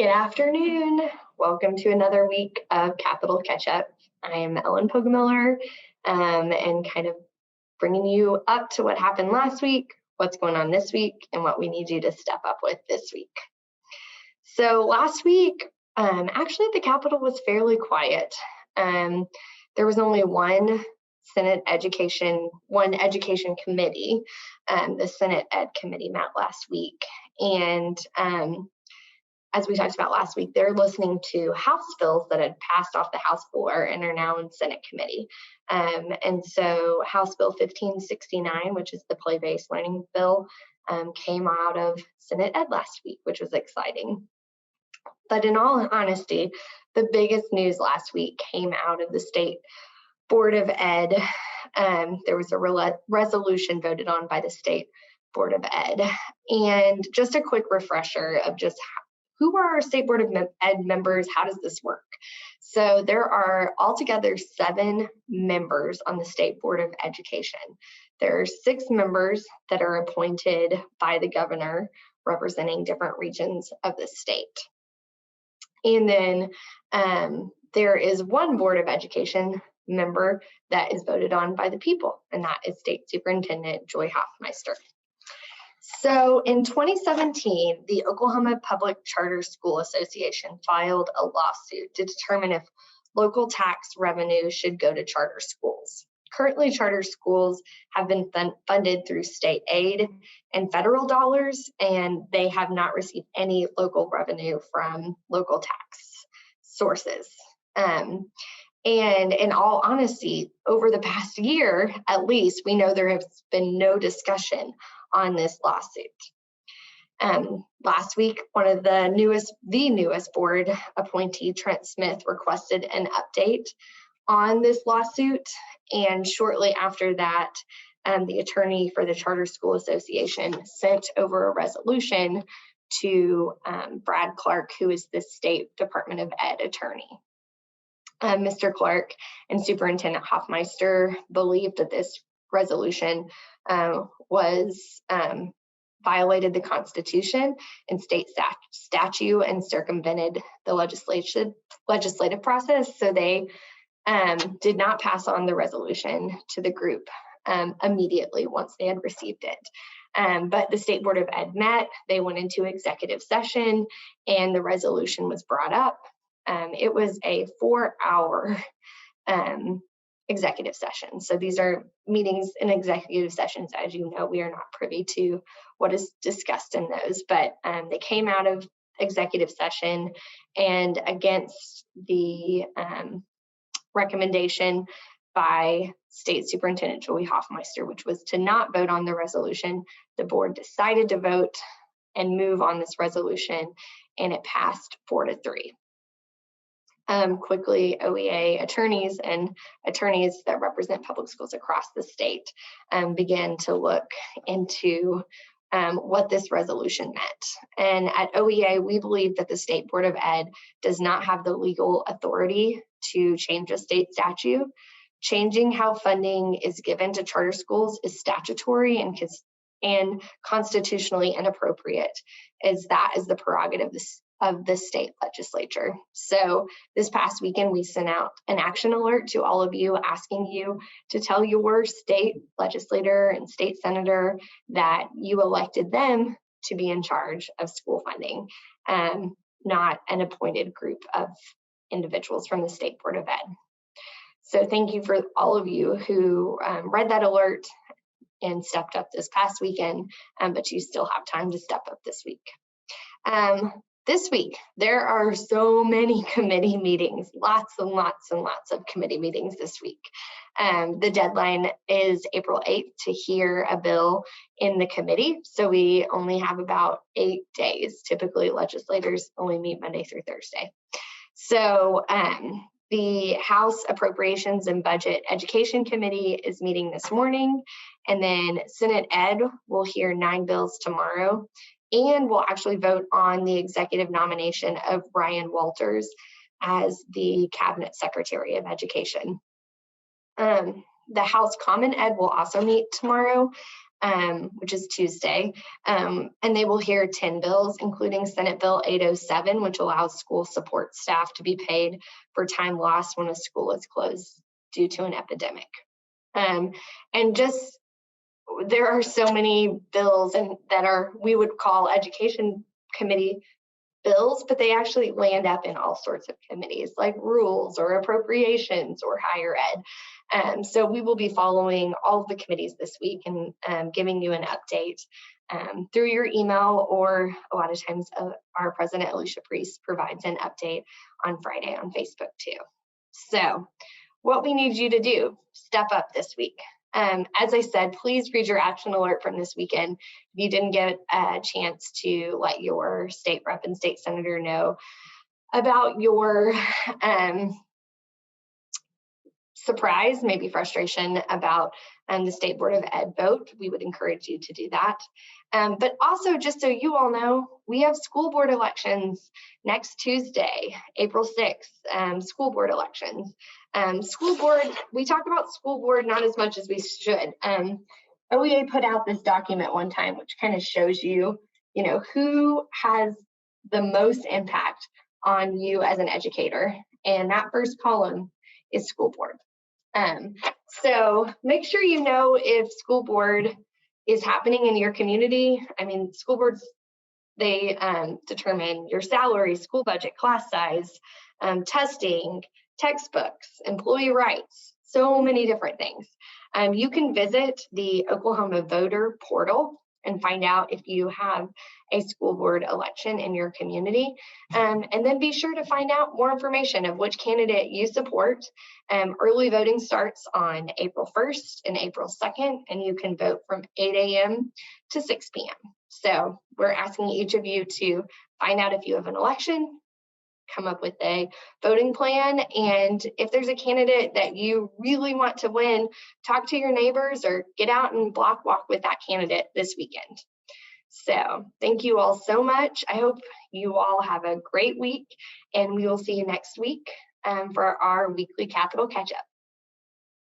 Good afternoon. Welcome to another week of Capital Catch Up. I am Ellen Poggemiller, and kind of bringing you up to what happened last week, what's going on this week, and what we need you to step up with this week. So last week, actually the Capitol was fairly quiet. There was only one education committee. The Senate Ed Committee met last week, and as we talked about last week, they're listening to House bills that had passed off the House floor and are now in Senate committee. And so House Bill 1569, which is the play-based learning bill, came out of Senate Ed last week, which was exciting. But in all honesty, the biggest news last week came out of the State Board of Ed. There was a resolution voted on by the State Board of Ed. And just a quick refresher of just who are our State Board of Ed members? How does this work? So there are altogether 7 members on the State Board of Education. There are 6 members that are appointed by the governor representing different regions of the state. And then there is 1 Board of Education member that is voted on by the people, and that is State Superintendent Joy Hoffmeister. So in 2017, the Oklahoma Public Charter School Association filed a lawsuit to determine if local tax revenue should go to charter schools. Currently, charter schools have been funded through state aid and federal dollars, and they have not received any local revenue from local tax sources. And in all honesty, over the past year, at least, we know there has been no discussion on this lawsuit. Last week, one of the newest board appointee, Trent Smith, requested an update on this lawsuit. And shortly after that, the attorney for the Charter School Association sent over a resolution to Brad Clark, who is the State Department of Ed attorney. Mr. Clark and Superintendent Hoffmeister believed that this resolution violated the Constitution and state statute and circumvented the legislative process. So they did not pass on the resolution to the group immediately once they had received it. But the State Board of Ed met, they went into executive session, and the resolution was brought up. It was a 4-hour executive session. So these are meetings in executive sessions. As you know, we are not privy to what is discussed in those, but they came out of executive session, and against the recommendation by State Superintendent Joy Hoffmeister, which was to not vote on the resolution, the board decided to vote and move on this resolution, and it passed 4-3. Quickly, OEA attorneys and attorneys that represent public schools across the state began to look into what this resolution meant. And at OEA, we believe that the State Board of Ed does not have the legal authority to change a state statute. Changing how funding is given to charter schools is statutory and constitutionally inappropriate, as that is the prerogative of the state legislature. So this past weekend, we sent out an action alert to all of you, asking you to tell your state legislator and state senator that you elected them to be in charge of school funding, not an appointed group of individuals from the State Board of Ed. So thank you for all of you who read that alert and stepped up this past weekend, but you still have time to step up this week. This week, there are so many committee meetings, lots and lots and lots of committee meetings this week. The deadline is April 8th to hear a bill in the committee, so we only have about 8 days. Typically, legislators only meet Monday through Thursday. So the House Appropriations and Budget Education Committee is meeting this morning, and then Senate Ed will hear 9 bills tomorrow. And we'll actually vote on the executive nomination of Brian Walters as the Cabinet Secretary of Education. The House Common Ed will also meet tomorrow, which is Tuesday, and they will hear 10 bills, including Senate Bill 807, which allows school support staff to be paid for time lost when a school is closed due to an epidemic. And just, there are so many bills that are, we would call education committee bills, but they actually land up in all sorts of committees like rules or appropriations or higher ed. So we will be following all of the committees this week and giving you an update through your email, or a lot of times our president, Alicia Priest, provides an update on Friday on Facebook too. So what we need you to do, step up this week. As I said, please read your action alert from this weekend. If you didn't get a chance to let your state rep and state senator know about your surprise, maybe frustration about the State Board of Ed vote, we would encourage you to do that. But also, just so you all know, we have school board elections next Tuesday, April 6th, school board elections. School board, we talk about school board not as much as we should. OEA put out this document one time, which kind of shows you, who has the most impact on you as an educator. And that first column is school board. So make sure you know if school board is happening in your community. I mean, school boards, they determine your salary, school budget, class size, testing, textbooks, employee rights, so many different things. You can visit the Oklahoma voter portal and find out if you have a school board election in your community. And then be sure to find out more information of which candidate you support. Early voting starts on April 1st and April 2nd, and you can vote from 8 a.m. to 6 p.m. So we're asking each of you to find out if you have an election, come up with a voting plan, and if there's a candidate that you really want to win, talk to your neighbors or get out and block walk with that candidate this weekend. So thank you all so much. I hope you all have a great week, and we will see you next week for our weekly Capital Catch-Up.